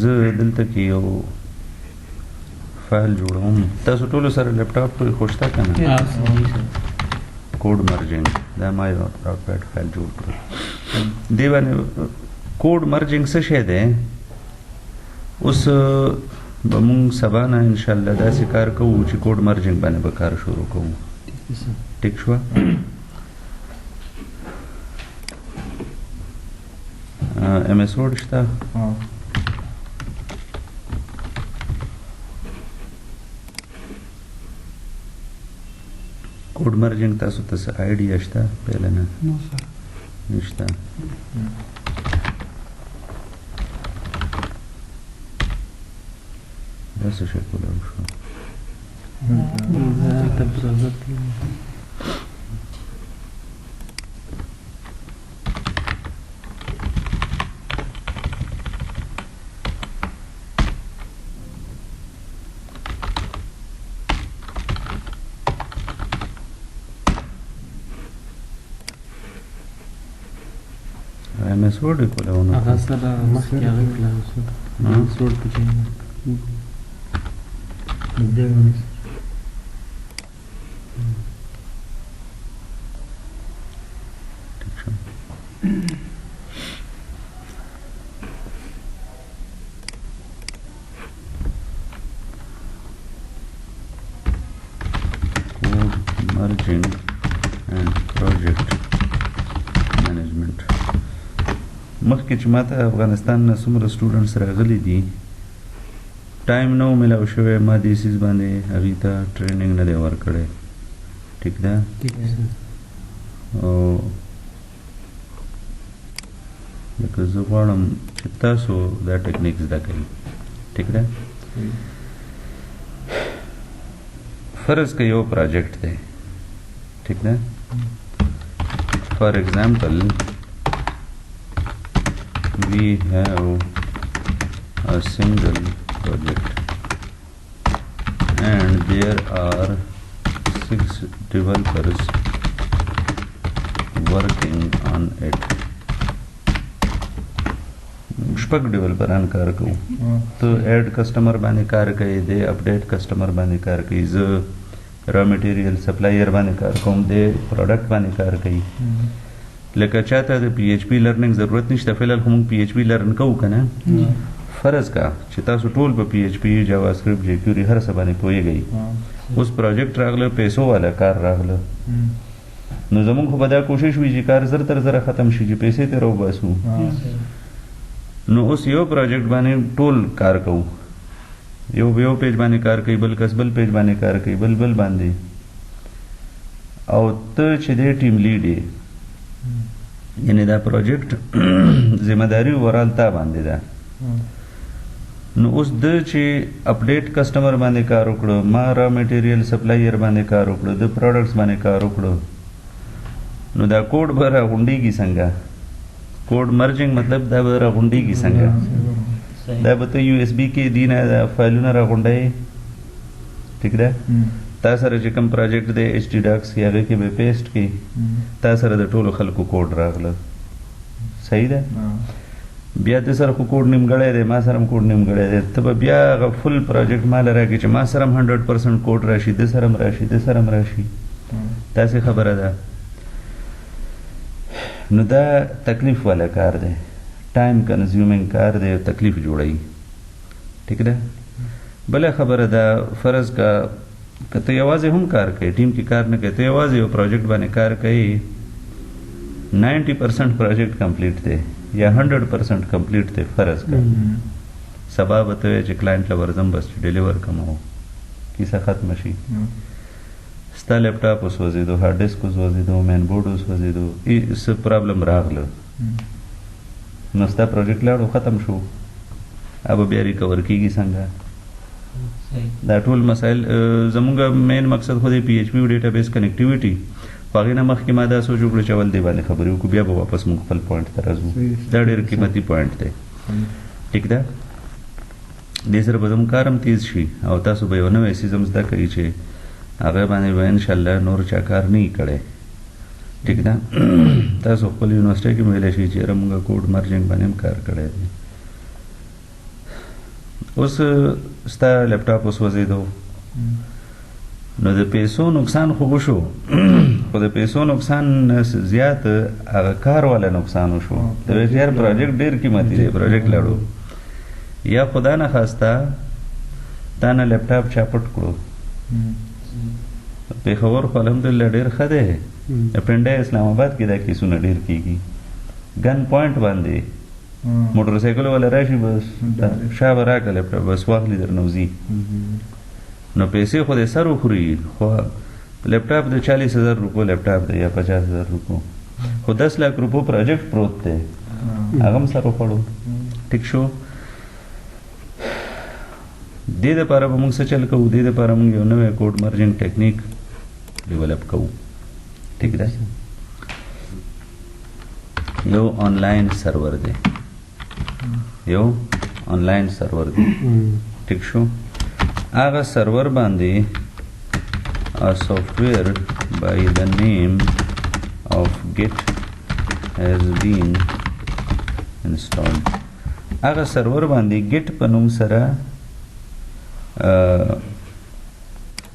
زه دلته کې یو فایل جوړوم. تاسو ټولو سره لیپټاپ خو شته که نه؟ کوډ مرجنګ دا ما یو راپیډ فایل جوړ کړو. دې باندې کوډ مرجنګ څه شی دی؟ اوس به مونږ سبا نه انشاءالله داسې کار کوو چې کوډ مرجنګ باندې به کار شروع کوو. ټیک شوه؟ ایم ایس ورډ شته؟ کوډ مرجنګ تاسو ته څه آیډیا شته؟ پهله نه نشته. دا څه شی کولی شو؟ ایم ایس ورډ یې کولی ونه هغه سره مخکې هغه کړه ایم ایس ورډ پکې merging and project management. مخکې چې ماته افغانستان نه څومره سټوډنټس راغلي دي ټایم نه و میلاو شوی ما دې سیز باندې هغوی ته ټریننګ نه دی ورکړی. ټیک ده؟ او لکه زه غواړم چې تاسو دا ټکنیک زده کوئ. ټیک ده؟ فرض که یو پراجیکټ دی. ٹھیک نا؟ فار ایگزامپل we have a single project and there are 6 developers working on it. شپږ ډیولپران کار کوو. ته ایډ کسټمر باندې کار کوي، دی اپډیټ کسټمر باندې کار کوي، زه را میټیریل سپلایر باندې کار کوم، دی پروډکټ باندې کار کوي. لکه چاته د پی ایچ پی لرننګ ضرورت نشته، فلحال خو موږ پی ایچ پی لرن کوو که نه. فرض کا چې تاسو ټول په پی ایچ پی جاوا اسکرپټ جے کیوري هر څه باندې پوهیږئ. اوس پروجیکټ راغله، پیسو والا کار راغله، نو زمونږ خو به دا کوشش وي چې کار زر تر زره ختم شي چې پیسې ترې راوباسو. نو اوس یو پروجیکټ باندې ټول کار کوو، یو پیج باندې کار کوي، بل کس بل پیج باندې کار کوي، بل باندې، او ته چې دی ټیم لیډ یې، یعنی دا پروجیکټ ذمہ داری اوورال تا باندې ده. نو اوس د چې اپډیټ کسټمر باندې کار وکړو، ما را میټیریل سپلایر باندې کار وکړو، د پروډکټس باندې کار وکړو، نو دا کوډ به راغونډېږي څنګه؟ کوډ مرجنګ مطلب دا به راغونډېږي څنګه؟ دا به ته یو ایس بي کې دی نه دا فایلونه راغونډوي. ټیک ده؟ تا سره چې کوم پروجیکټ دی ایچ ډي ډاکس کې هغې کې به پیسټ کړي، تا سره د ټولو خلکو کوډ راغله. صحیح ده؟ بیا د سره خو کوډ نیمګړی دی، ما سره هم کوډ نیمګړی دی، ته به بیا هغه فل پروجیکټ ماله راکړي چې ما سره هم 100% کوډ راشي، د سره هم راشي، د سره هم راشي. داسې خبره ده. نو دا تکلیف والا کار دی، ټایم کنزیومینګ کار دی، تکلیف جوړوي. ٹھیک ده؟ بله خبره ده، فرض کا که ته یوازې هم کار کوي، ټیم کې کار نه کوي، ته یوازې یو پروجیکټ باندې کار کوي، 90% پروجیکټ کمپلیټ دی یا 100% کمپلیټ دی، فرض کا سبا به ته وایې چې کلاینټ له ورځم بس ډیلیور کوم، کیسه ختمه شي. ستا لیپټاپ وسوځېدو، هارډ ډسک وسوځېدو، مین بورډ وسوځېدو، څه پرابلم راغله، نو ستا پروجیکټ لاړو، ختم شو. اب بیا ریکور کېږي څنګه؟ دا ټول مسایل زمونږ مین مقصد خو د پی ایچ پی او ډیټا بیس کنیکټیویټي، خو هغې نه مخکې ما دا سوچ وکړو چې اول دې باندې خبرې وکړو، بیا به واپس موږ خپل پوینټ ته راځو. دا ډېر قیمتي پوینټ دی. ټیک ده؟ دې سره به زموږ کار هم تیز شي او تاسو به یو نوی سیزم زده کوئ چې هغه باندې به انشاءالله نور چا کار نه وي کړی. ټیک ده؟ تاسو خپل یونیورسټۍ کې ویلی شئ چې یاره مونږ کوډ مرجنګ باندې هم کار کړی دی. اوس ستا لپټاپ اوس وځېدو نو د پیسو نقصان خو وشو خو د پیسو نقصان زیات هغه کار والا نقصان وشو د ویچ یار پروجیکټ ډېر قیمتي دی پروجیکټ لړو یا خدا نه خواسته تا نه لپټاپ چا پټ کړو پېښور خو الحمدلله ډېر ښه دی پنډه اسلام آباد کې دا کیسونه ډېر کېږي ګن پوینټ باندې موټر سایکل والا راشي بس شا به راکړه لپټاپ بس واخلي درنه وځي نو پیسې خو دې سر وخوري خو لپټاپ د 40,000 روپو لپټاپ دی یا 50,000 روپو خو 10 लाख روپو پروجیکټ پروت دی هغه هم سر وخوړو ټیک شو دې دپاره به موږ څه چل کوو دې دپاره موږ یو نوی کوډ مرجنګ ټیکنیک ډیولپ کوو ټیک ده یو آنلاین سرور دی یو آنلاین سرور دی ټیک شو هغه سرور باندې software by the name of Git has been installed هغه سرور باندې Git په نوم سره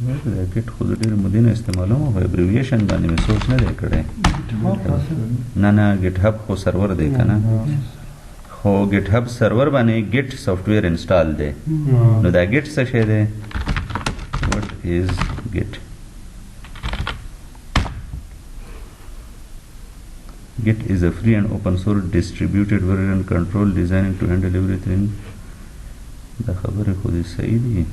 دا Git خو ډېر مدینه استعمالوم او ابریویشن باندې مې سوچ نه دی کړی نه Git Hub خو سرور دی که نه خو Git Hub سرور باندې Git سافټویر انسټال دی نو دا Git څه شی دی what is Git Git is a free and open source distributed version control designed to handle everything دا خبره خو دې صحیح دي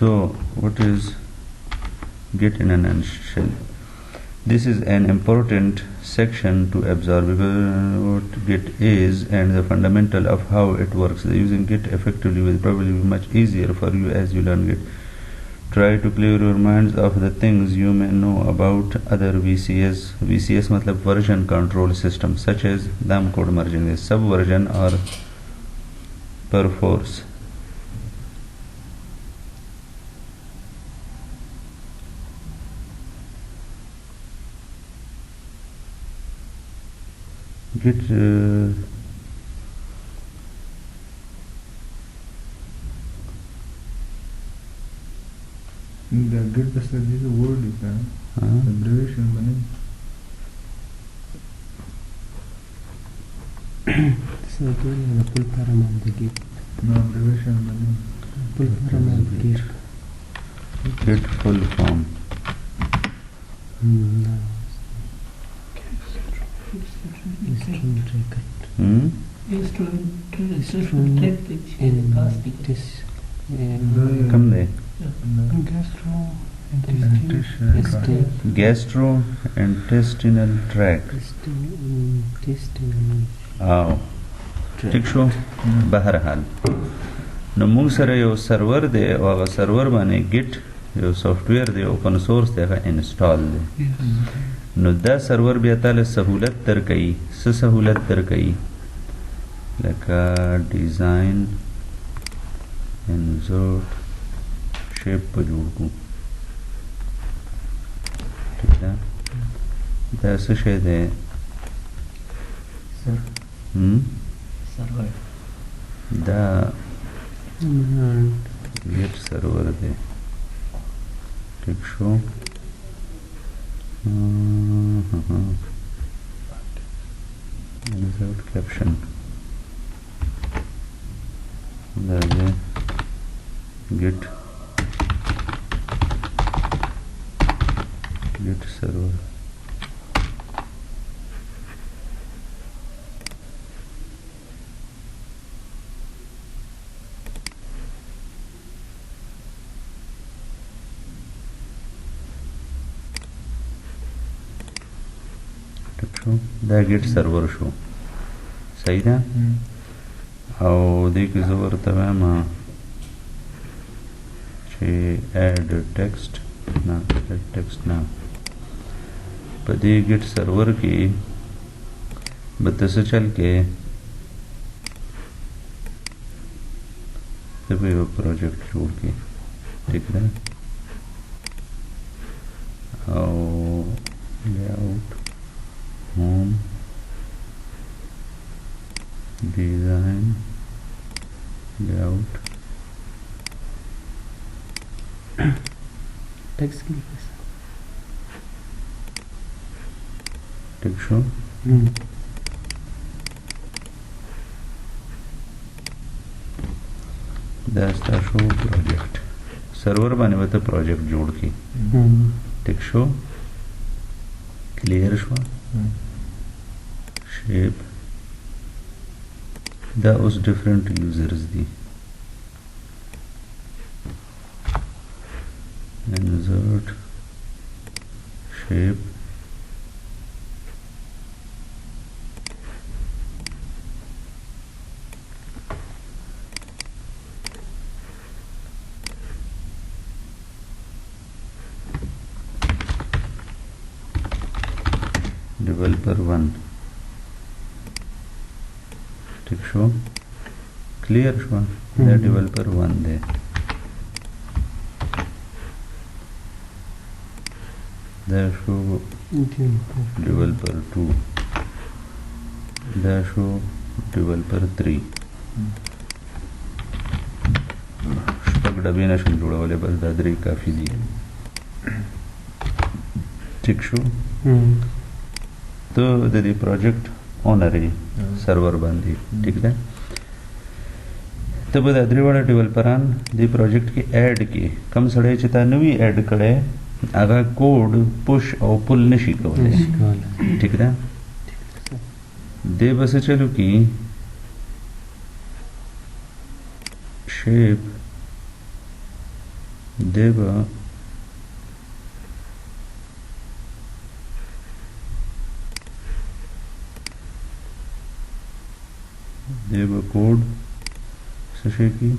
So, what is Git in a nutshell? This is an important section to absorb what Git is and the fundamental of how it works. Using Git effectively will probably be much easier for you as you learn Git. Try to clear your minds of the things you may know about other VCS. VCS matlab version control systems such as DAM code merging, subversion or perforce. Git the Git the study the word is abbreviation bane this is the full paramount the Git no abbreviation bane full paramount Git full form no. String record. String Come there. Gastrointestinal tract. आओ ठीक शो बहरहाल نو موږ سره یو سرور دی او هغه سرور باندې ګیټ یو سافټویر دی اوپن سورس دی هغه انسټال دی نو دا سرور بیا تعالی سهولت درکوي څه سهولت درکوي لکه ډیزاین انزورټ شیپ په جوړ کړو ټیک ده دا څه شی دی دا ګیټ سرور دی ټیک شو insert caption that is git server دا ګیټ سرور شو صحیح ده او دې کې زه ورته وایم چې اډ ټیکسټ نه په دې ګیټ سرور کې बतसे चल के तब ये प्रोजेक्ट जोड़ के ठीक है और layout home design layout text के लिए टेक्स्ट शो दास्ता शो प्रोजेक्ट सर्वर बने हुए तो प्रोजेक्ट जोड़ की text show clear show shape दा उस डिफरेंट यूजर्स दी insert shape developer 1 ठीक show clear show the developer 1 they there show developer 2 there show developer 3 शपक डबी नशन जोड़ा वाले बस दादरी काफी दी ठीक शो तो दे प्रोजेक्ट ओनर ही सर्वर बंदी ठीक है तो दादरी वाला डेवलपरान दी प्रोजेक्ट की ऐड की कम सड़े चिता नवी ऐड करे आगा कोड पुश और पुल ने शिकवले ठीक है दे बस चलो की शेप देव देव कोड सशे की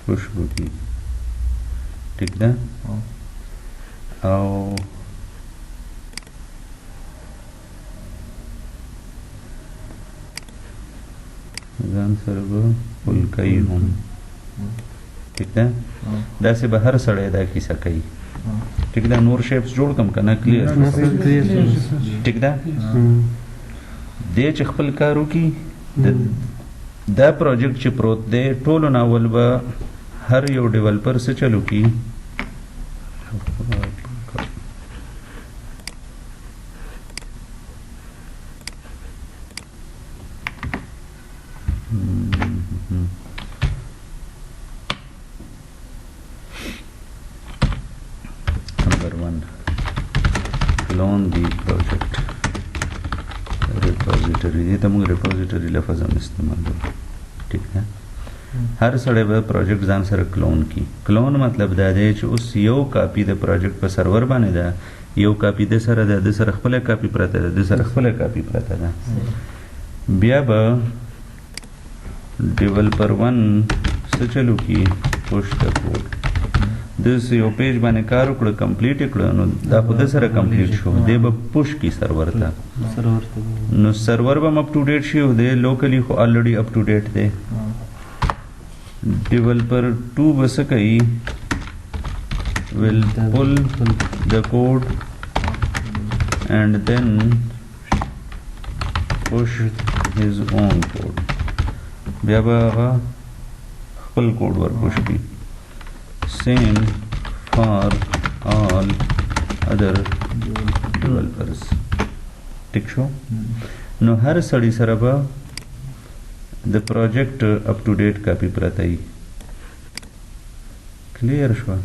पुश की ठीक है और सर्वर पुल कई हूँ ठीक है दस बाहर सड़े दा की सकई ठीक है नूर शेप्स जोड़ कम करना क्लियर ठीक है दे चखपल कारू की दा प्रोजेक्ट च प्रोत दे टोलो नावल बा हर यो डेवलपर से चलो की नंबर 1 क्लोन दी प्रोजेक्ट रिपोजिटरी ये तम रिपोजिटरी लफ्ज़ हम इस्तेमाल करो ठीक है हर सड़े ब प्रोजेक्ट जान सर क्लोन की क्लोन मतलब दा दे उस यो कॉपी द प्रोजेक्ट पर सर्वर बने दा यो कॉपी दे सर द सर खपले कॉपी प्रता द सर खपले कॉपी प्रता दा बिया ब डेवलपर 1 से चलो की पुश द कोड दिस यो पेज बने कार उकड़ कंप्लीट इकड़ नो दा खुद सर कंप्लीट शो दे ब पुश की सर्वर था नो सर्वर बम अप टू डेट शो दे locally already up to date दे developer 2 बस कई will pull the code and then push his own code ब्याबा full code वर push की same for all other developers ठीक शो नो हर सड़ी सरबा the project up to date copy pratai clear shwa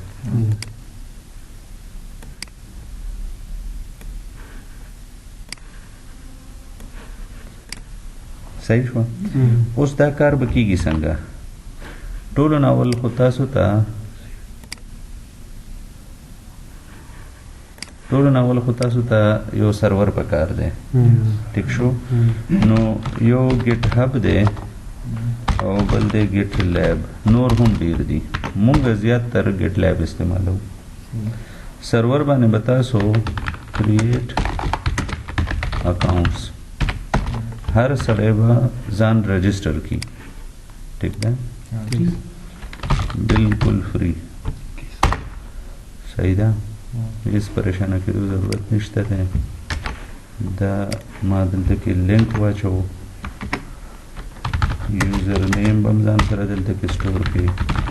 सही शवा उस दा कार बकीगी संगा टोलो नावल होता सुता टोलो नावल होता सुता यो सर्वर पकार दे ठीक शो नो यो गिटहब दे और बल्दे गिट लैब नोर हम डीर दी मुंग ज्यादातर गिट लैब इस्तेमाल हो सर्वर बाने बता सो क्रिएट अकाउंट्स हर सड़े बा जान रजिस्टर की, ठीक है, बिल्कुल फ्री, सही दा, इस परेशानी की जरूरत निश्चित है। दा मादल की लिंक वाचो, यूजर नेम बम जान सर दलते की स्टोर की,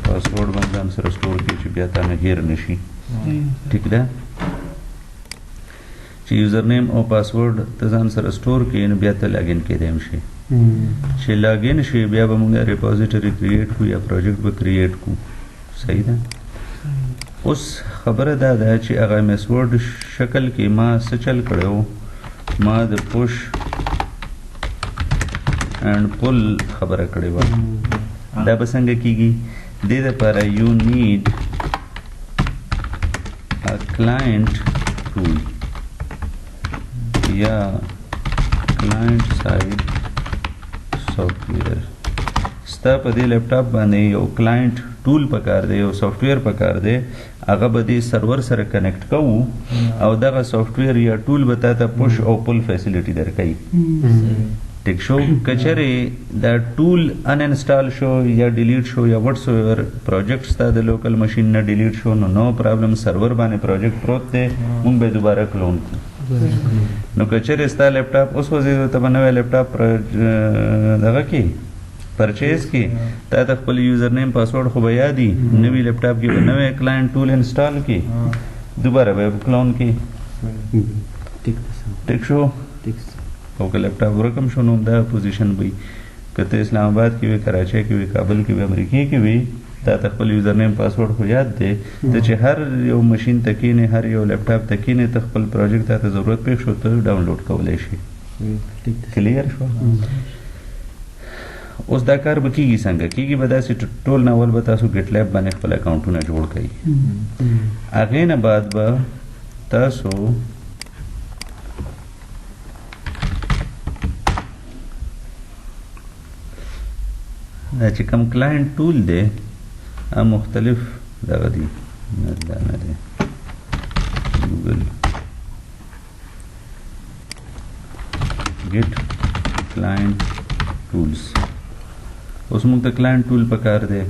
पासवर्ड बम जान सर स्टोर की ची बिया ताने हेर नशी, ठीक है, ची यूजर नेम और पासवर्ड तजान सर स्टोर की न बिया ता लॉगिन के देम शी, ची लॉगिन शी बिया बमुंगा रिपोजिटरी क्रिएट को या प्रोजेक्ट पे क्रिएट को, सही है। उस खबर दा ची अगर पासवर्ड शक्ल की मां सचल कड़ो मां द पुश एंड पुल खबर कड़े बा दा बसंग कीगी दे दे पर you need a client tool या क्लाइंट साइड सॉफ्टवेयर स्ता पदी लैपटॉप बांधे यो क्लाइंट टूल पकार दे यो सॉफ्टवेयर पकार दे आगा बदी सर्वर सर कनेक्ट कऊ और दगा सॉफ्टवेयर या टूल बताता पुश और पुल फैसिलिटी दर कई, ठीक शो कचरे द टूल अनइंस्टॉल शो या डिलीट शो या व्हाट्सएवर प्रोजेक्ट स्ता द लोकल मशीन न डिलीट शो नो प्रॉब्लम सर्वर बाने प्रोजेक्ट प्रोत दे मुंग बे दोबारा क्लोन नो कचरे स्ता लैपटॉप उस वजह तब नवे लैपटॉप दगा की परचेज की ता तक पल यूजर नेम पासवर्ड खो बया दी नवी लैपटॉप की नवे क्लाइंट टूल इंस्टॉल की दोबारा वेब क्लोन की, ठीक शो ओके लैपटॉप रकम शो नो दा पोजीशन भी कते इस्लामाबाद की वे कराची की वे काबुल की वे अमेरिकी की वे ता तक पल यूजर नेम पासवर्ड खो याद दे तो चे हर यो मशीन तकीने हर यो लैपटॉप तकीने तक पल प्रोजेक्ट ता जरूरत पेश होता है डाउनलोड कवले शी, क्लियर शो। उस दाकार बकीगी संग कीगी बदा से टोल नावल बता सो गिटलैब बने खपल अकाउंट ना जोड़ कई आगे ना बाद बा तासो दा कम क्लाइंट टूल दे आ मुख्तलिफ दगा दी ना दे गूगल गिट क्लाइंट टूल्स उस मुक्त क्लाइंट टूल पकार दे,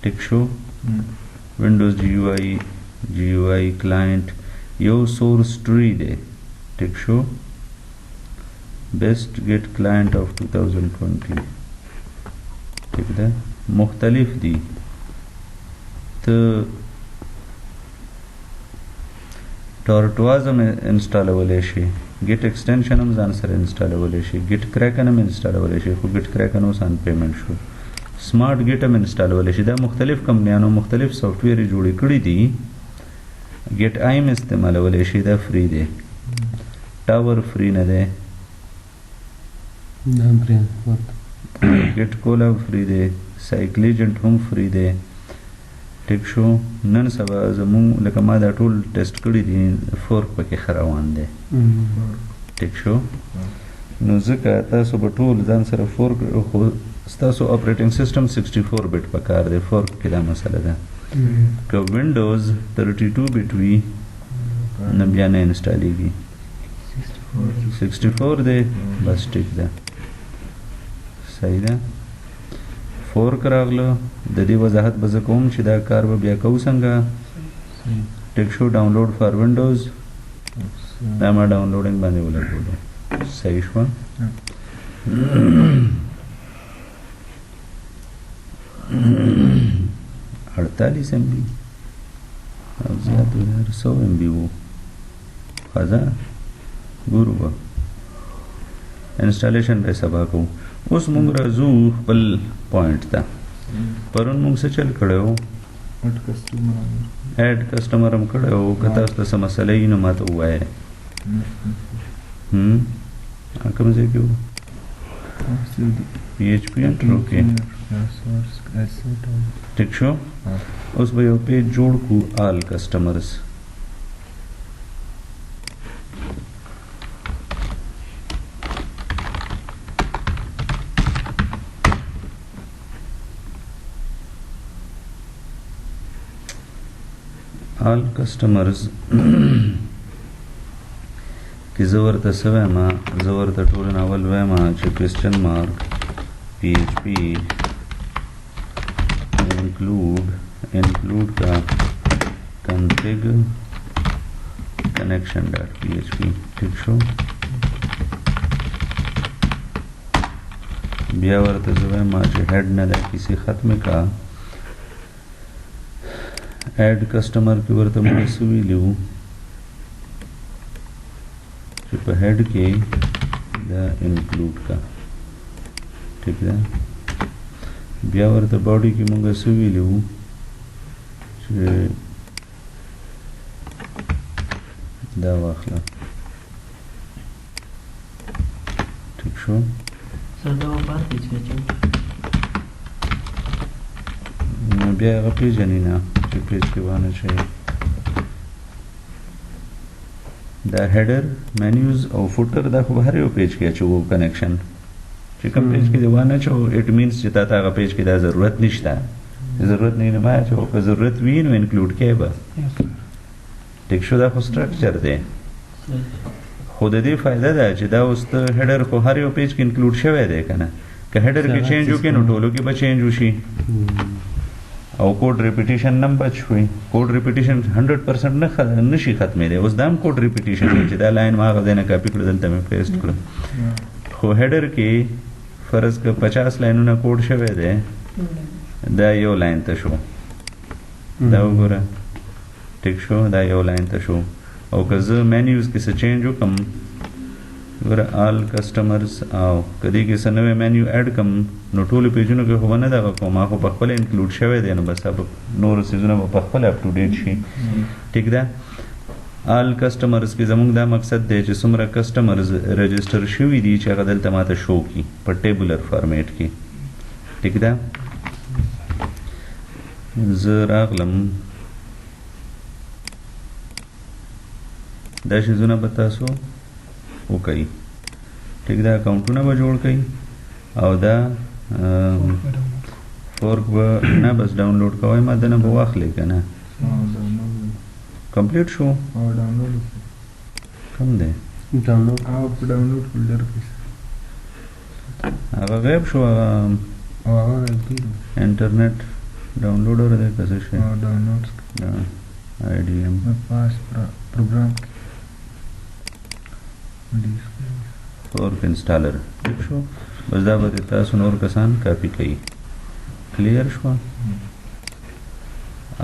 टिक शो विंडोज जीयूआई क्लाइंट यो सोर्स ट्री दे, टिक शो बेस्ट गेट क्लाइंट ऑफ 2020, ठीक है, मुख्तलिफ दी तो टॉर्टवाज में इंस्टॉलेबल है गिट एक्सटेंशन हम जान सर इंस्टॉलेबल है गिट क्रैकन हम इंस्टॉलेबल है को गिट क्रैकन हो सान पेमेंट शो स्मार्ट गिट हम इंस्टॉलेबल है दा मुख्तलिफ कंपनियां मुख्तलिफ सॉफ्टवेयर जोड़ी कड़ी दी गिट आई में इस्तेमाल है दा फ्री दे टावर फ्री न दे गिट कोलैब फ्री दे साइक्लिजेंट हम फ्री दे, टिक शो नन सबा जमू लका मा दा टूल टेस्ट कड़ी दी फोर्क पके खरावान दे, टिक शो नो ज़का तासो बटूल जान सर फोर्क तासो ऑपरेटिंग सिस्टम 64 बिट पकार दे फोर्क के दा मसला दा को विंडोज 32 बिट वी नबियाना इंस्टॉल की 64 दे बस टिक दा सही दा फोर्क रागलो ददी वजाहत बजकोम शिदा कार व बिया कौ संगा, टिक शो डाउनलोड फॉर विंडोज नामा डाउनलोडिंग बाने बोला बोलो सही शो 48 MB अब ज्यादा 100 MB वो खाजा गुरुवा इंस्टॉलेशन पे सबा को उस मुंगरा जू पल पॉइंट था पर उन मुंग से चल खड़े हो ऐड कस्टमर हम खड़े हो कता उस तसा मसला ही न मात हुआ है आकम से क्यों PHP एंटर ओके टिक शो उस भाई पे जोड़ को आल customers all customers چې زه ورته څه وایم زه ورته ټول ناول وایم چې کوېسچن مارک PHP include का config connection.php ٹھیک شو بیا ورته زه وایم چې هیډ نه ده کسی ختم کا ایډ کسٹمر کې ورته موږ څه ویلي وو چې په هیډ کې دا انکلوډ کا ٹھیک ده بیا ورته باډي کې موږ څه ویلي وو چې دا واخله ٹھیک شو سر دا پاتې چې نو بیا هغه پیژنې نه چې پیج کې وانه شي دا هیډر مینیوز او فوټر دا خو هر یو پیج کې چې وو کنیکشن چې کوم پیج کې دی وانه چې اټ مینز چې تا هغه پیج کې دا ضرورت نشته ضرورت نه ما چې او که ضرورت وي نو انکلوډ کې به ټیک شو دا خو سټرکچر دی خو د دې فائدہ ده چې دا اوس ته هیډر خو هر یو پیج کې انکلوډ شوی دی کنه که هیډر کې چینج وکړي نو ټولو کې به چینج وشي او کوډ ریپیټیشن نم بچ وي کوډ ریپیټیشن 100% نه شي ختمې دی اوس دا هم کوډ ریپیټیشن دی چې دا لاین ما غوډه نه کاپی کړل دلته مې پیسټ کړل خو هیډر کې فرض که 50 لاینونه کوډ شوی دی دا یو لاین ته شو دا وګوره ټیک شو دا یو لاین ته شو او که زه مینیوز کې څه چینج وکم ګوره آل کسټمرز او کدی کې څه نوې مینیو اډ کم نو ټولو پیجونو کې خو نه دغه کوم ما خو په خپل انکلوډ شوی دی نو بس اب نور سیزونه په خپل اپ ټو ډیټ شي ټیک ده آل کسټمرز کې زموږ دا مقصد دی چې څومره کسټمرز رجسټر شوي دي چې هغه دلته ماته شو کی په ټیبولر فارمیټ کې ټیک ده زه راغلم دا شیزونه به تاسو وکړئ ټیک ده اکاونټونه به جوړ کړئ او دا فورک به نه بس ډاونلوډ کوئ ما دنه به واخلئ که نه کمپلیټ شو کم دی ډاونلوډ فولډر کې هغه غیب شو هغه انټرنیټ ډاونلوډر دی که څه شی ډاونلوډ IDM پاس پروګرام فورک انسټالر ٹھیک شو بس دا به تاسو نور کسان کاپی کوي کلیر شو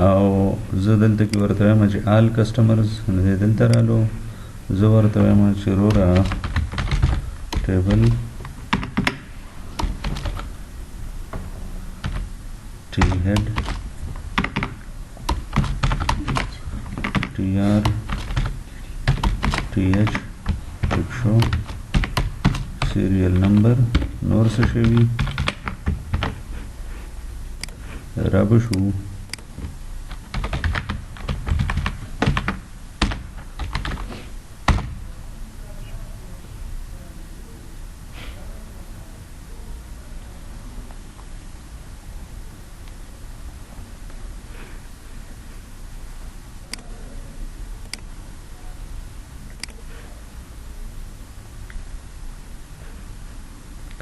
او زه دلته کې ورته وایم چې آل کسټمرز نه دلته رالو زه ورته وایم چې رورا ټیبل ټي هیډ TR TH ٹھیک شو سیریل نمبر نور څه شوي رب شو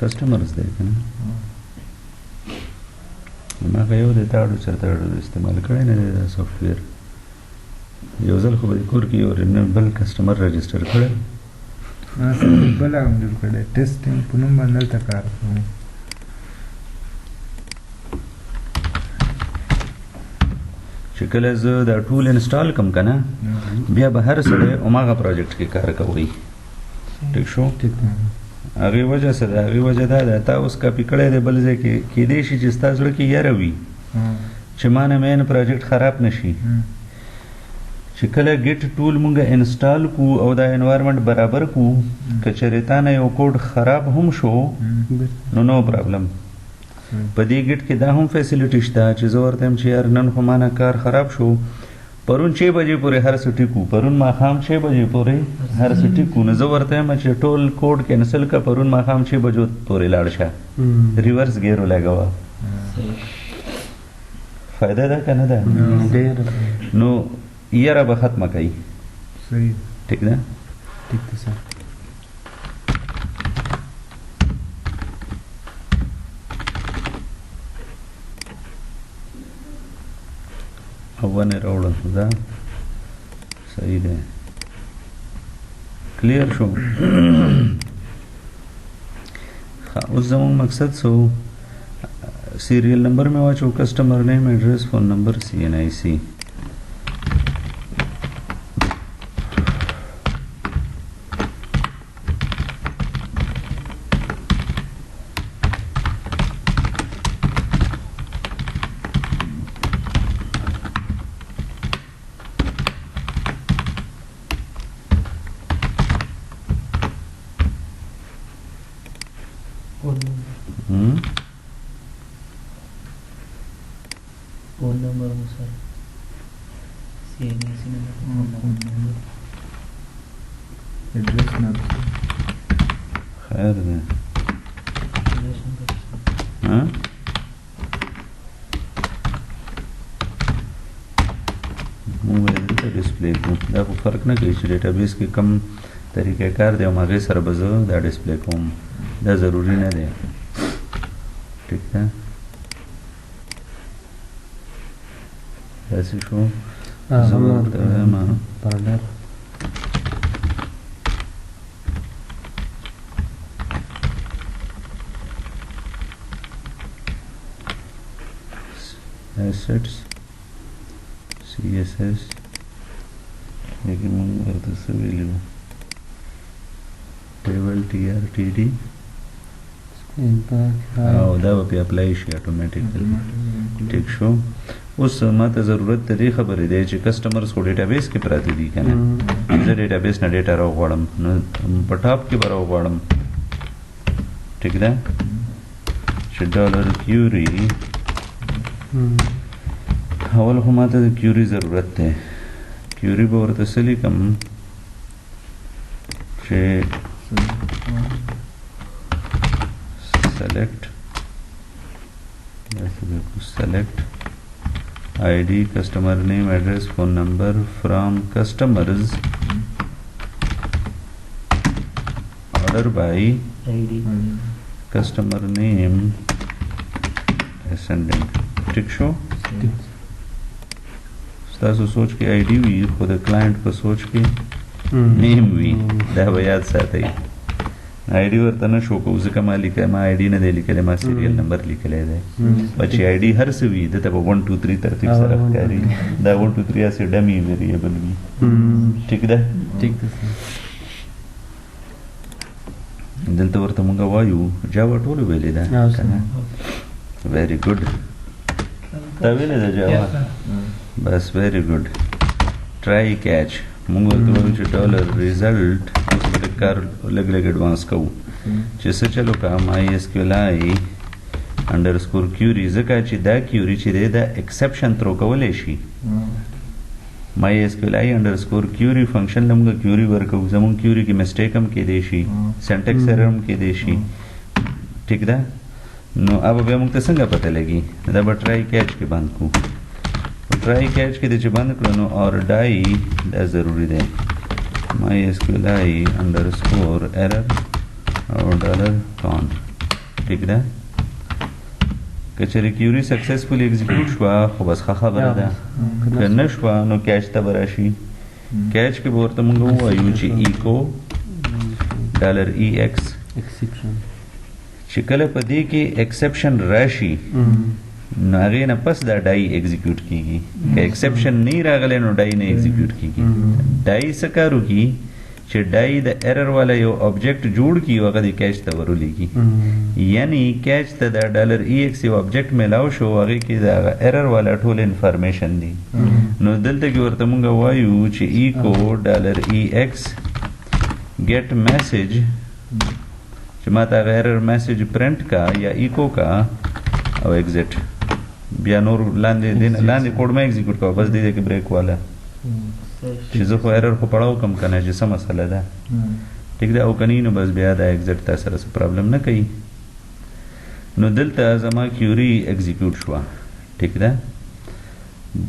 کسٹمرز دی که نه ما هغه یو دی تاړو چېرته استعمال کړی نه دی دا سافټویر یو ځل خو به کور کې یو بل کسټمر رجسټر کړی بل هم جوړ کړی ټیسټینګ په نوم باندې دلته کار کوم چې کله زه دا ټول انسټال کم که نه بیا به هر سړی هماغه پروجیکټ کې کار کوي ټیک شو هغې وجه څه ده هغې وجه دا ده تا اوس کاپي کړی دی بل ځای کې کیدای شي چې ستا زړه کې یره وي چې ما نه مین پروجیکټ خراب نه شي چې کله ګیټ ټول مونږ انسټال کو او دا انوایرمنټ برابر کو که چېرې تا نه یو کوډ خراب هم شو نو نو پرابلم په دې ګیټ کې دا هم فیسیلیټي شته چې زه ورته یم چې یار نن خو ما نه کار خراب شو پرون 6 بجې پورې هر څه ټیکو پرون ماښام 6 بجې پورې هر څه ټیکو نو زه ورته یم چې ټول کوډ کینسل که پرون ماښام 6 بجو پورې لاړ شه ریورس ګیر ولګوه فایده ده که نه ده نو یره به ختمه کوي صحیح ټیک ده ٹھیک ہے سر ونه راوړل دا صحیح دی کلیر شو اوس زموږ مقصد څه و سیریل نمبر مې واچو کسټمر نیم ایډرس فون نمبر CNIC phone number हो सर CNC नंबर एड्रेस ना خیر دی ها موږ دلته ډسپلی کوو دا خو فرق نه کوي چې ډیټابیس کې کم طریقې کار دی او هغې سره به زه دا ډسپلی کوم دا ضروري نه دی ټیک ده داسې شو زه ورته وایم پارلر assets CSS लेकिन हम करते से value table TRTD او دا به اپلای شي اتوماتیکلی ټیک شو اوس ماته ضرورت دی خبرې دی چې کسٹمرز کو ډیټابیس کې پراته دي کنه زه ډیټابیس نه ډیټا راوغواړم نو په ټاپ کې به راوغواړم ټیک ده چې ډالر کیوري اول خو ماته د کیوري ضرورت دی کیوري به ورته څه لیکم چې select ID customer name address phone number from customers order by ID customer name ascending ٹھیک شو ستاسو سوچ کې ID وي خو د کلاینټ په سوچ کې نیم وي دا به یاد ساتئ آئی ڈی ورته نه شو کوو ځکه ما آئی ډي نه دی لیکلی ما سیریل نمبر لیکلی دی بچې آئی ډي هر څه وي دته به 1 2 3 ترتیب سره ښکاري دا 1 2 3 هسې ډمي ویریبل وي ټیک ده دلته ورته مونږ وایو جاوا ټولو ویلې ده ویری ګډ تا ویلې ده جاوا بس ویری ګډ ټرای کیچ مونږ ورته وایو چې ډالر ریزلټ اوس به کار لږ لږ ایډوانس کوو چې څه چلو کا MySQLi انډرسکور کیوري ځکه چې دا کیوري چې دی دا ایکسپشن ترو کولی شي MySQLi انډرسکور کیوري فنکشن له موږ کیوري ورکوو زموږ کیوري کې مسټیک هم کیدی شي سینټکس ایرر هم کیدی شي ټیک ده نو अब بیا موږ ته څنګه پته لګي دا به ټرای کیچ کې بند کړو ټرای کیچ کې چې بند کړو نو اور ډای دا ضروری دی MySQLi underscore error او ډالر کان ٹھیک ده که چېرې کیوري سکسسفولي ایگزیکیوټ شوه خو بس ښه خبره ده که نه شوه نو کیچ ته به راشي کیچ کې به ورته موږ ووایو چې ایکو ډالر EX چې کله په دې کې ایکسپشن راشي نو هغې نه پس دا ډای ایگزیکیوټ کیږي که ایکسپشن نه راغلی نو ډای نه ایگزیکیوټ کیږي ډای څه کار وکړي چې ډای د ایرر والا یو آبجیکټ جوړ کړي او هغه د کیچ ته ورولېږي یعنی کیچ ته د ډالر EX یو آبجیکټ میلاو شو هغې کې د هغه ایرر والا ټول انفارمیشن دی نو دلته کې ورته مونږ وایو چې ایکو ډالر EX ګیټ میسج چې ما ته هغه ایرر میسج پرنټ کا یا ایکو کا او ایگزیټ بیا نور لاندې کوډ مې ایگزیکیوټ کوه بس دې کې بریک والا چې زه خو ایرر خو پړاو کم کنه چې څه مسله ده ټیک ده او کنی نو بس بیا دا ایگزیټ تا سره څه پرابلم نه کوي نو دلته زما کیوري ایگزیکیوټ شوه ټیک ده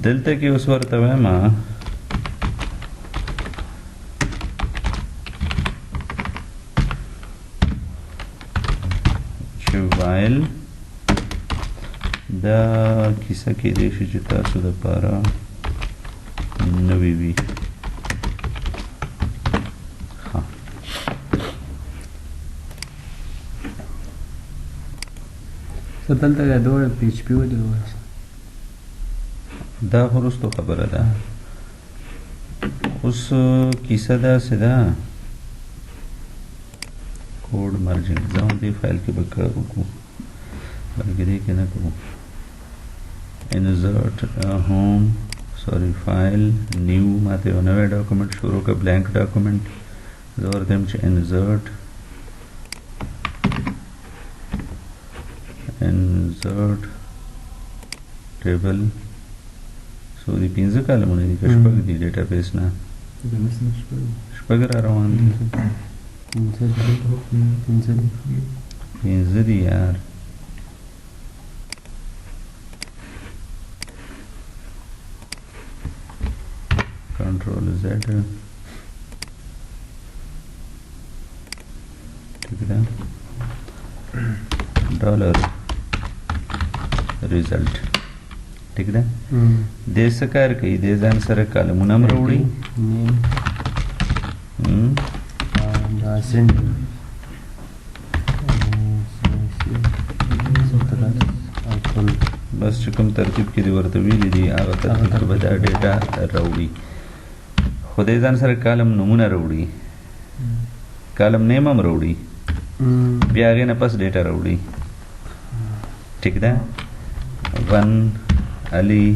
دلته کې اوس ورته وایم فایل دا کیسه کېدای شي چې تاسو دپاره نوې وي. ښه څه دلته د دوه پی ایچ پی ولې وایي دا خو وروستو خبره ده. اوس کیسه داسې ده کوډ مرجنګ زه هم دې فایل کې به کار وکړو بلکې دې کې نه کوو. انزرټ هوم سوري فایل نیو ماته یو نوی ډاکومنټ شروع کړه بلانک ډاکومنټ زه ورته وایم چې انزرټ ټیبل سو دي 15 کالمونه دي که شپږ دي ډیټا بیس نه شپږ را روان دي 15 دي یار کنټرول زد ٹھیک ده ډالر ریزلټ ٹھیک ده دې څه کار کوي دې ځان سره کالمونه هم راوړي دا سند بس چې کوم ترتیب کې دې ورته ویلي دي هغه ترتیب کې به دا ډیټا راوړي خو دې ځان سره کالم نومونه راوړي کالم نیم هم راوړي بیا هغې نه پس ډیټا راوړي ٹھیک ده 1 علي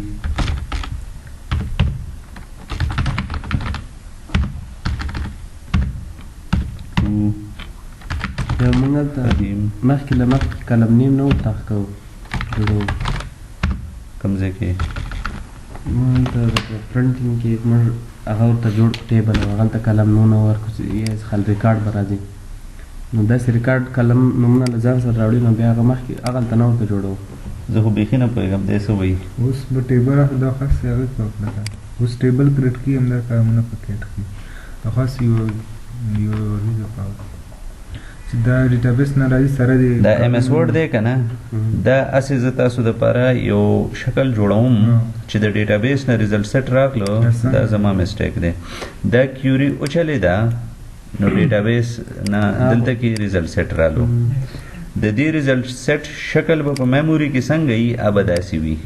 یو موږ ته مخکې له مخکې کلم نیم نه ورته کوو جوړوو کوم ځای کې موږ ته پرنټینګ کې موږ هغه ورته جوړ ټیبل او هغلته کلم نومونه ورکړو چې خل ریکارډ به راځي نو داسې ریکارډ کلم نومونه له ځان سره راوړي نو بیا هغه مخکې هغلته نه ورته جوړوو زه خو بیخي نه پوهېږم دی څه وایي اوس به ټیبل دا خاص هغه څه وکړه اوس ټیبل کریټ کړي همدا کارونه په کریټ کړي دا خاص یو ریزه پاو چې دا ډیټابیس نه راځي سره دی دا ایم ایس ورډ دی که نه دا هسې زه تاسو دپاره یو شکل جوړوم چې د ډیټابیس نه ریزلټ سیټ راغلو دا زما مسټیک دی دا کیوري اوچلې ده نو ډیټابیس نه دلته کې ریزلټ سیټ رالو د دې ریزلټ سیټ شکل به په میموري کې څنګه وي هغه به داسې وي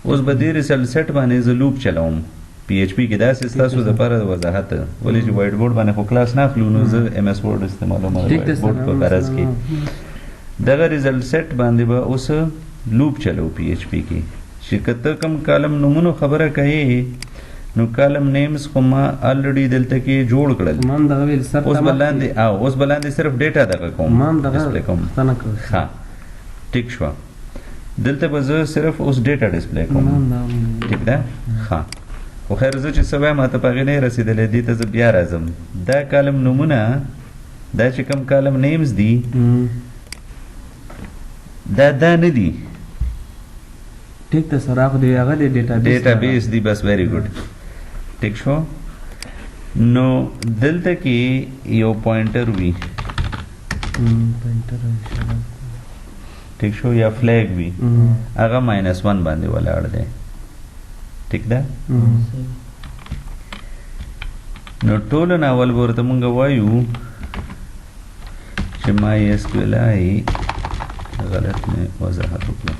اوس به دې ریزلټ سیټ باندې زه لوپ چلوم پی ایچ پی کې داسې ستاسو دپاره د وضاحت ولې چې وایټ بورډ باندې خو کلاس نه اخلو نو زه ایم ایس ورډ استعمالوم د وایټ بورډ په غرض کې دغه ریزلټ سیټ باندې به اوس لوپ چلو پی ایچ پی کې چې که ته کوم کالم نومونو خبره کوې نو کالم نیمز خو ما الریډي دلته کې جوړ کړل اوس به لاندې صرف ډیټا دغه کوم ډسپلی کوم ښه ټیک شوه دلته به زه صرف اوس ډیټا ډسپلی کوم ټیک ده ښه خو خیر زه چې څه وایم ماته په هغې نه یې رسېدلی دې ته زه بیا راځم دا کالم نومونه دا چې کوم کالم نیمز دي دا نه دي ټیک ده سر هغه دی هغه دی ډیټابیس دی بس ویری ګډ ټیک شو نو دلته کې یو پوینټر وي ټیک شو یا فلیګ وي هغه -1 باندې ولاړ دی ټیک ده نو ټولو نه اول به ورته مونږ وایو چې MySQLi غلط مې وضاحت وکړه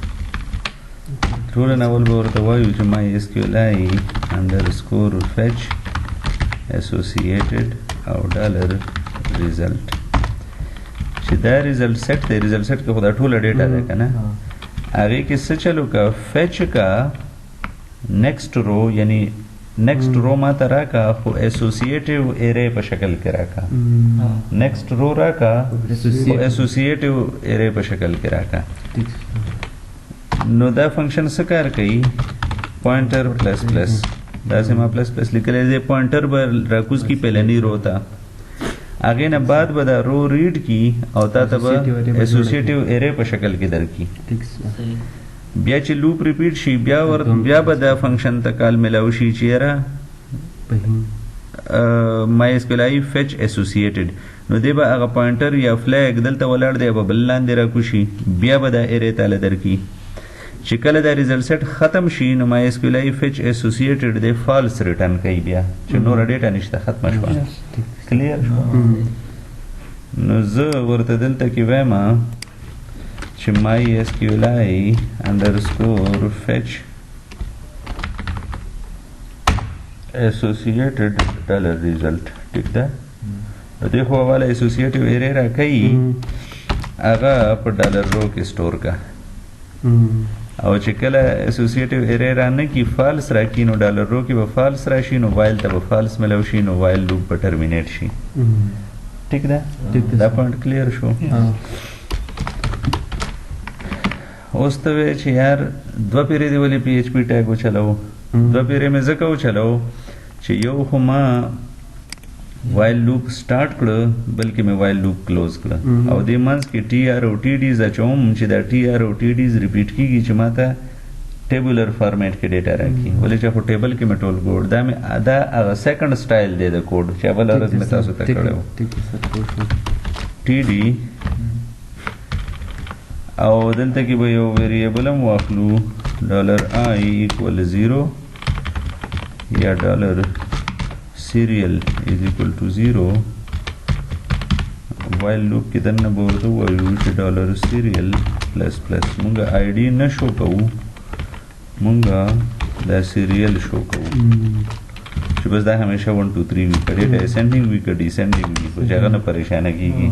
ټولو نه اول به ورته وایو چې MySQLi _fetch associated او $result چې دا ریزلټ سیټ دی ریزلټ سیټ کې خو دا ټوله ډیټا ده که نه هغې کې څه چلو که فیچ کا نیکسټ رو یعنی نیکسټ رو ما ته راکا خو ایسوسیټیو ایرې په شکل کې راکا نیکسټ رو راکا خو ایسوسیټیو ایرې په شکل کې راکا نو دا فنکشن څه کار کوي پوینټر پلس پلس داسې ما پلس پلس لیکلی دی پوینټر به راکوز کی پهلنی رو ته هغې نه بعد به دا رو ریډ کی او تا ته به ایسوسیټیو ایرې په شکل کې درکي بیا چې لوپ ریپیټ شي بیا به دا فنکشن ته کال میلاو شي چې یاره MySQLi fetch associated نو دی به هغه پوینټر یا فلیګ دلته ولاړ دی په بل لاندې راکوشي بیا به دا ارې تاله درکي چې کله دا ریزلټ سیټ ختم شي نو MySQLi fetch associated دی فالس ریټرن کوي بیا چې نور ډیټا نشته ختمه شوه کلیر شو نو زه ورته دلته کې وایم چې MySQLi underscore fetch associated dollar result ٹھیک ده نو دی خو والا اسوسیټیو ایرر را کوي هغه په ډالر رو کې سٹور کا او چې کله اسوسیټیو ایرر را نه کی فالس را کی نو ډالر رو کې به فالس راشي نو وایل ته به فالس ملو شي نو وایل لوپ به ټرمینیټ شي ٹھیک ده دا پوینټ کلیر شو اوس ته وی چې یار دو پیری دی ولې پی ایچ پی ټیګ وچلو دو پیری مې زکه وچلو چې یو خو ما وایل لوپ سٹارټ کړ بلکې مې وایل لوپ کلوز کړ او د منځ کې ټي آر او ټي ډیز اچوم چې دا ټي آر او ټي ډیز ریپیټ کیږي چې ماته ټیبولر فارمیټ کې ډیټا راکړي ولې چې په ټیبل کې مې ټول کوډ دا مې دا هغه سیکنډ سټایل دی د کوډ چې اول ورځ مې تاسو ته کړو ټي ډي او دلته کې به یو ویریبل هم واخلو $i = 0 یا $serial is equal to 0 while loop کې دنه به ورته وایو چې $serial ++ مونږه ID نه شو کوو مونږه دا serial شو کوو چې بس دا همیشه 1 2 3 وي که ډیټا اسینډینګ وي که ډیسینډینګ وي خو چې هغه نه پریشانه کېږي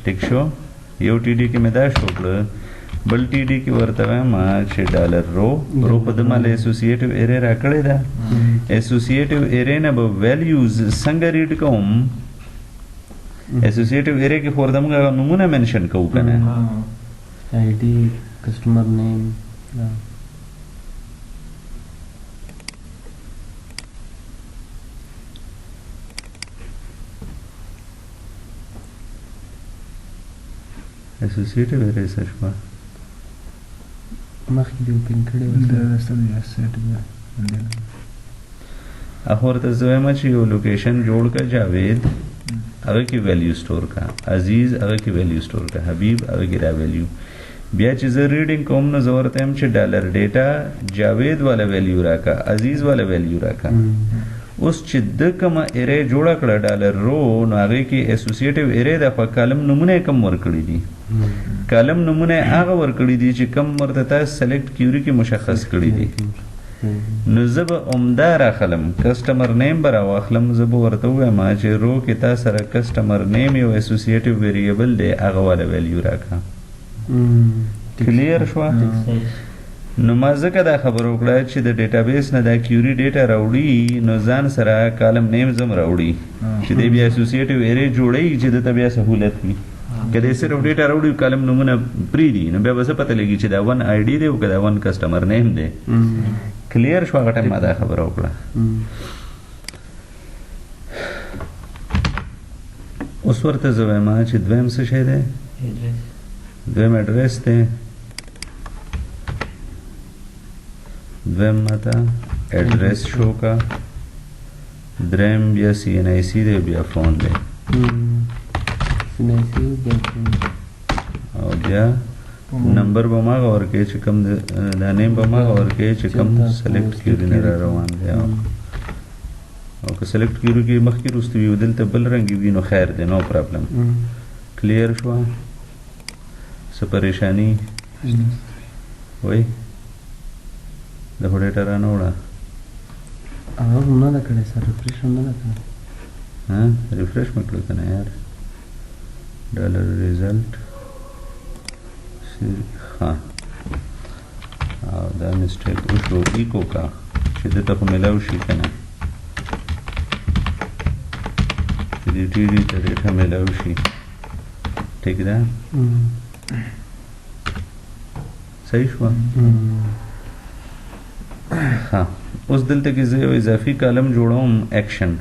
ټیک شو یو ټي ډي کې مې دا شو کړه بل ټي ډي کې ورته وایم چې ډالر رو په دې مال اسوسیټیو ایرې راکړې ده اسوسیټیو ایرې نه به ویلیوز څنګه ریډ کوم اسوسیټیو ایرې کې فور دمغه نمونه منشن کوو کنه آی ډي کسٹمر نیم اسوسیټیو ایرې څه شوه مخکې دې اوپن کړی و دا ستاسو یا سیټ دی اخو ورته زه وایم چې یو لوکیشن جوړ کا جاوید هغه کې ویلیو سٹور کا عزیز هغه کې ویلیو سٹور کا حبیب هغه کې را ویلیو بیا چې زه ریډینګ کوم نو زه ورته وایم چې ډالر ډیټا جاوید والا ویلیو راکا عزیز والا ویلیو راکا اوس چې د کومه ایرې جوړه کړه ډالر رو نو هغه کې اسوسیټیو ایرې د په کالم نمونه کم ورکړي دي کالم نمونه هغه ورکړي دي چې کم ورته تاسو سلیکټ کیوري کې مشخص کړي دي نو زه به عمده راخلم کسټمر نیم به راواخلم زه به ورته ووایم چې رو کې تا سره کسټمر نیم یو اسوسیټیو ویریبل دی هغه والا ویلیو راکړه کلیر شوه نو ما ځکه دا خبر وکړه چې د ډیټابیس نه دا کیوري ډیټا راوړي نو ځان سره کالم نیم زم راوړي چې دی بیا اسوسیټیو ایرې جوړوي چې دته بیا سهولت وي که دی صرف ډیټا راوړي کالم نمونه پرېږدي نو بیا به څه پته لګي چې دا 1 آی ډي دی او که دا 1 کسټمر نیم دی کلیر شو هغه ټایم ما دا خبره وکړه اوس ورته زه وایم چې دویم څه شی دی دویم اډرس دی دویم ماته ایڈریس شو کا دریم بیا CNIC دی بیا فون دی او بیا نمبر به ما ورکړي چې کوم دا نیم به ما ورکړي چې کوم سلیکټ کیوري نه را روان دی او که سلیکټ کیوري کې مخکې وروسته وي دلته بل رنګ وي نو خیر دی نو پرابلم کلیر شوه څه پریشاني وای د خو ډیټا را نه وړه هغه هم نه ده کړې سر ریفریش هم نه ده کړې ریفریش مې کړو که نه یار ډالر ریزلټ ها او دا مسټیک وشو ایکو کا چې دته خو میلاو شي که نه چې دې ټي ډي ته ډیټا میلاو شي ټیک ده صحیح شوه ها اوس دلته کې زه یو اضافي کالم جوړوم ایکشن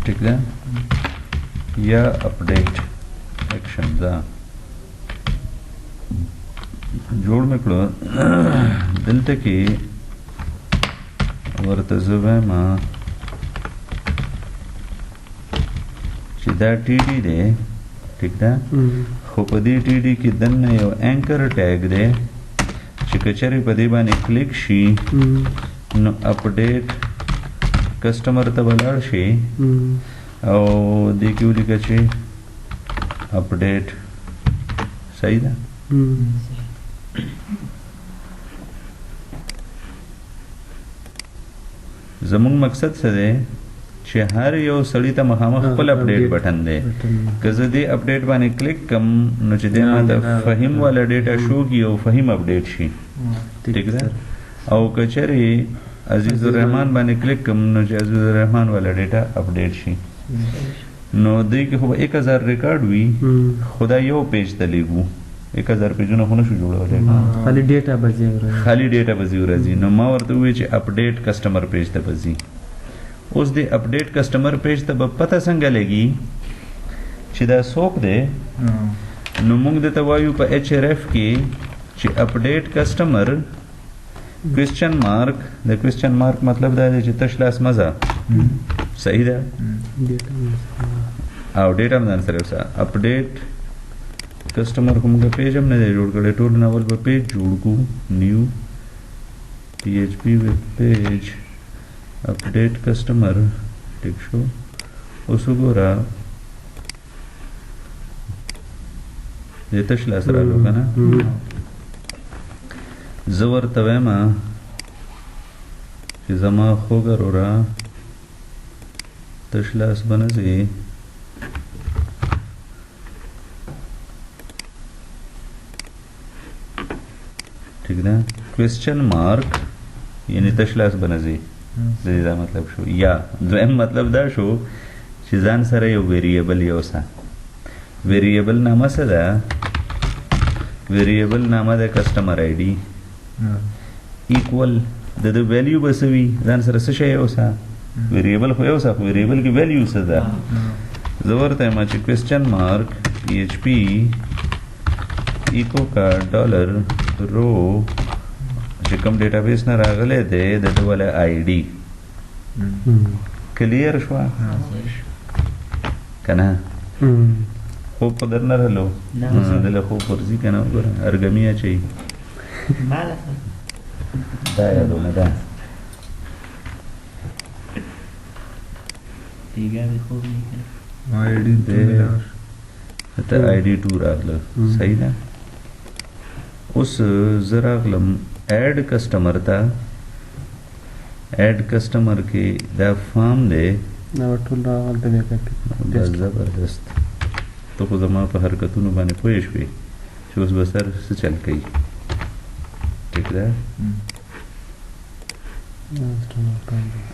ٹھیک ده یا اپډیټ ایکشن دا جوړ مکړو دلته کې ورته زوه ما چې دا ټي ډي دی ټیک ده خو په دې ټي ډي کې دنه یو انکر ټیګ دی چې کچري په دې باندې کلیک شي نو اپډیټ کسٹمر ته ولاړ شي او دې کې ولیکه چې اپډیټ صحیح ده زموږ مقصد څه دی چې هر یو سړی ته مخامخ خپل اپډیټ بٹن دی که زه دې اپډیټ باندې کلیک کم نو چې دې ماته فهیم والا ډیټا شو کی او فهیم اپډیټ شي ٹھیک ده او کچري عزیز الرحمن باندې کلیک کم نو چې عزیز الرحمن والا ډیټا اپډیټ شي نو دې کې خو 1000 ریکارډ وي خدا یو پیج ته لیږو 1000 پیجونه خو نشو جوړولای خالی ډیټا بځي خالی ډیټا بځي ورځي نو ما ورته وی چې اپډیټ کسٹمر پیج ته بځي اوس دې اپډیټ کسٹمر پیج ته به پته څنګه لګي چې دا څوک دی نو موږ د توایو په ایچ ار اف کې چې اپډیټ کسٹمر کوېسچن مارک د کوېسچن مارک مطلب دا دی چې تش لاس مزه صحیح ده او ډیټا هم سره اوسه اپډیټ کسٹمر کوم پیج هم نه دی جوړ کړی ټول ناول په پیج جوړ کو نیو پی ایچ پی ویب پیج اپډیټ کسٹمر ټیک شو اوس وګوره دې تش لاس راغلو که نه زه ورته وایم چې زما خوږه وروره تش لاس به نه ځې ٹھیک ده کوېسچن مارک یعنی تش لاس به نه ځې د دې دا مطلب شو یا دویم مطلب دا شو چې ځان سره یو ویریبل یوسه ویریبل نامه څه ده ویریبل نامه ده کسٹمر آی ډي ایکول د د ویلیو به څه وي ځان سره څه شی یوسه ویریبل خو یوسه خو ویریبل کې ویلیو څه ده زه ورته یم چې کوېسچن مارک پی ایچ پی ایکو کا ډالر رو چې کوم ډیټابیس نه راغلی دی د ده والا آی ډي کلیر شوه که نه خوب په در نه رهلو دله خوب ورځي که نه وګوره ارګمي اچوي دا یادونه ده ته آی ډي 2 راغله صحیح ده اوس زه راغلم ایڈ کسٹمر تا ایڈ کسٹمر کې دا فارم دی دا ټول راغلته بیا کاپي دا زبردست ته خو زما په حرکتونو باندې پوه شوې چې اوس به سر څه چل کوي ټیک ده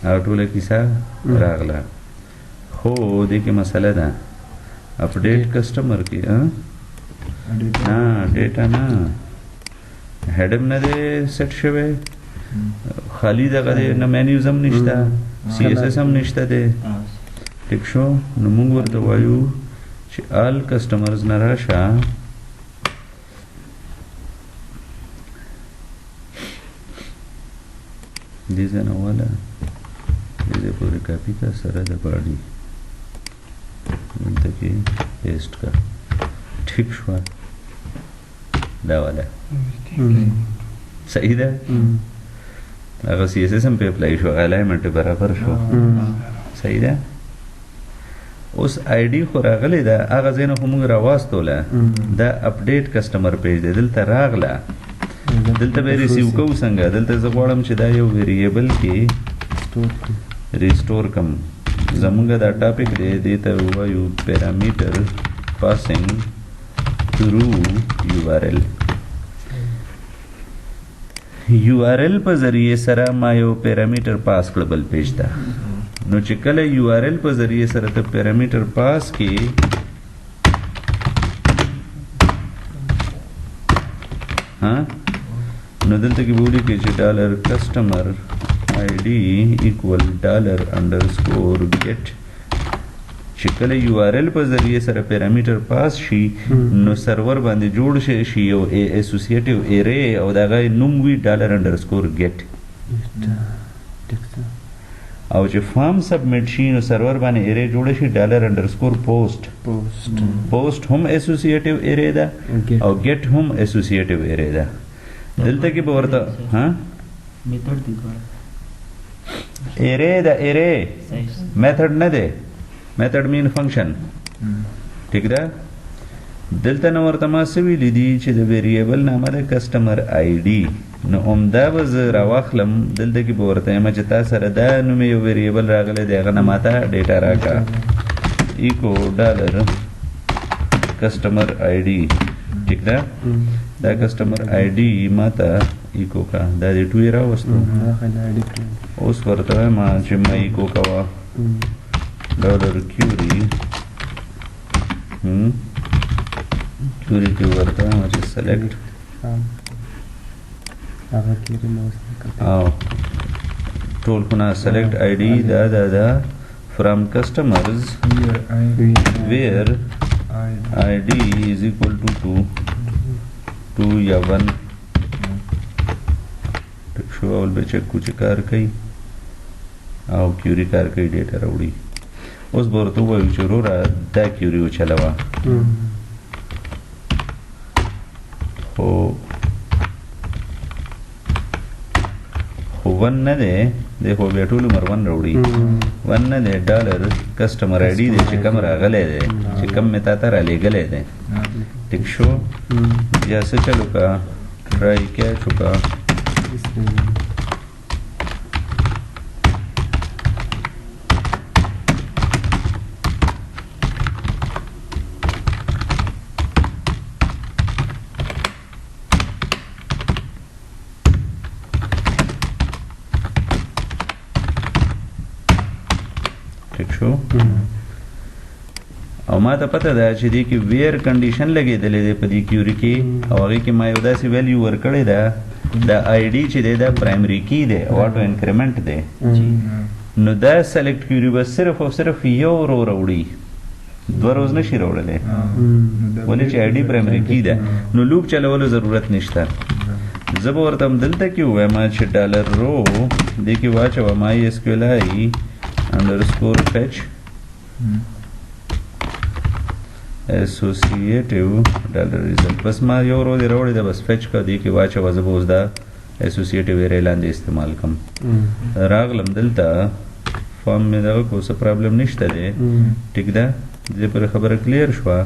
او ټوله کیسه راغله خو دې کې مسله ده اپډیټ کسٹمر کې نه ډیټا نه هډم نه دی سیټ شوی خالی دغه دی نه مینیوز هم نشته سی ایس ایس هم نشته دی ټیک شو نو موږ ورته وایو چې آل کسټمرز نه راشه دې ځای نه واله دې ځای پورې کاپي کا سره د باډي دلته کې پیسټ کا ټیک شوه دا والا صحیح ده هغه سی ایس ایس هم په اپلای شو الایمنټ برابر شو صحیح ده اوس آی ډي خو راغلی ده هغه ځای نه خو موږ راواستوله دا اپډیټ کسټمر پیج دی دلته راغله دلته به ریسیو کوو څنګه دلته زه غواړم چې دا یو ویریبل کې ریسټور کم زمونږ دا ټاپک دی دې ته وایو پیرامیټر پاسینګ through URL URL په ذریعه سره ما یو پیرامیټر پاس کړ بل پیج ته نو چې کله URL په ذریعه سره ته پیرامیټر پاس کې ها نو دلته کې ویل کې چې ډالر کسٹمر ID equal $_get چې کله URL په ذریعه سره پیرامیټر پاس شي نو سرور باندې جوړ شي یو اسوسییټیو ارے او دغه نوم وی $_get او چې فارم سبمیټ شي نو سرور باندې ارے جوړ شي $_post هم اسوسییټیو ارے ده او get هم اسوسییټیو ارے ده دلته کې به ورته ها میثड دی ګوره ارے ده ارے میثड نه ده میثड مین فنکشن ٹھیک ده دلته نو ورته ما سوي لیدي چې د ویریبل نامه د کسٹمر آی ډي نو عمده به زه راواخلم دلته کې به ورته یم چې تا سره دا نوم یو ویریبل راغلی دی هغه نه ماته ډیټا راکړه ایکو ډالر کسٹمر آی ډي ٹھیک ده دا کسٹمر آی ډي ماته ایکو کا دا دې ټوی راوستو اوس ورته ما چې ما ایکو کوا $query query کې ورته ما چې select او ټول خونه select id دا from customers where id is equal to 2 یا 1 شو اول به چک کوچ کار کوي او query کار کوي ډیټا راوړي اوس به ورته ووایو چې وروره دا query وچلوه خو 1 نه دی دی خو بیا ټول عمر 1 راوړي 1 نه دی ډالر کسٹمر آی ډي دی چې کوم راغلی دی چې کوم مې تا ته رالیږلی دی ټیک شو بیا څه چل وکړه ټرای کیچ وکړه او ما ته پته ده چې دې کې ویر کنډیشن لګېدلې ده په دې کیوري کې او هغې کې ما یو داسې ویلیو ورکړې ده د آی ډي چې دی دا پرایمري کی دی او اټو انکریمنټ دی نو دا سلیکټ کیوري به صرف او صرف یو رو راوړي 2 روز نشي راوړلی ولې چې آی ډي پرایمري کی ده نو لوپ چلولو ضرورت نشته زه به ورته همدلته کې ووایم چې ډالر رو دې کې واچوه MySQLi _fetch associative $result بس ما یو رو دی راوړی ده بس فیچ کا دی کې واچوه زه به اوس دا اسوسییټیو ارے لاندې استعمال کم راغلم دلته فارم مې دغه کو څه پرابلم نشته دی ټیک ده دې پر خبره کلیر شوه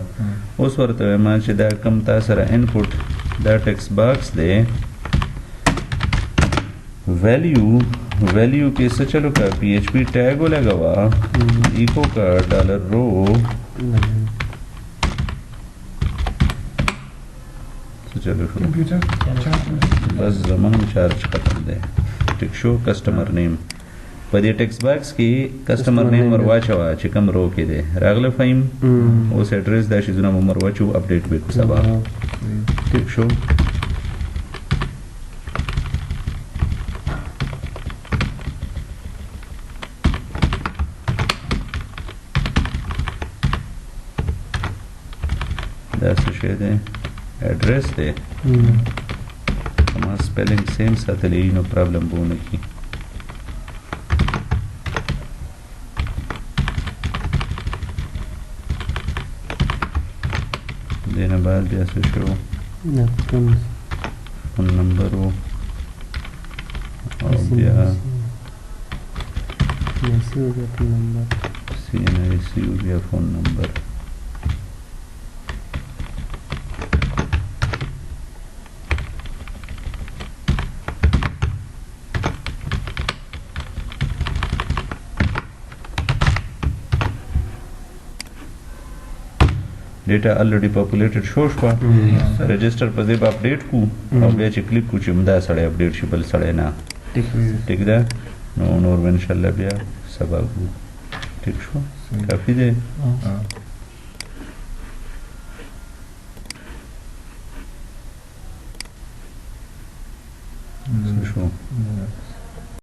اوس ورته وایم چې دا کم تا سره انپوټ دا ټیکسټ باکس دی ویلیو کې څه چلو کا PHP ټیګ ولګوه ایکو کا ډالر رو چلو شو بس زمان چارج ختم دی ټیک شو کسٹمر نیم په دې ټیکسټ باکس کې کسٹمر نیم ور واچوه چې کوم رو کې دی راغله فایم اوس اډرس دا شیزونه مو ور واچو اپډیټ وکړو سبا ټیک شو دا څه شی دی एड्रेस दे हमारा spelling same साथली no problem बोने की देने बाद जैसे शो फोन नंबर हो और या CNIC हो गया phone number data already populated show शवा रजिस्टर पर दे अपडेट को और बे چې کلیک کو چې مدا سړی اپډیټ شي بل سړی نه ټیک ده نو نور ان شاء الله بیا سبا ټیک شو کافی دی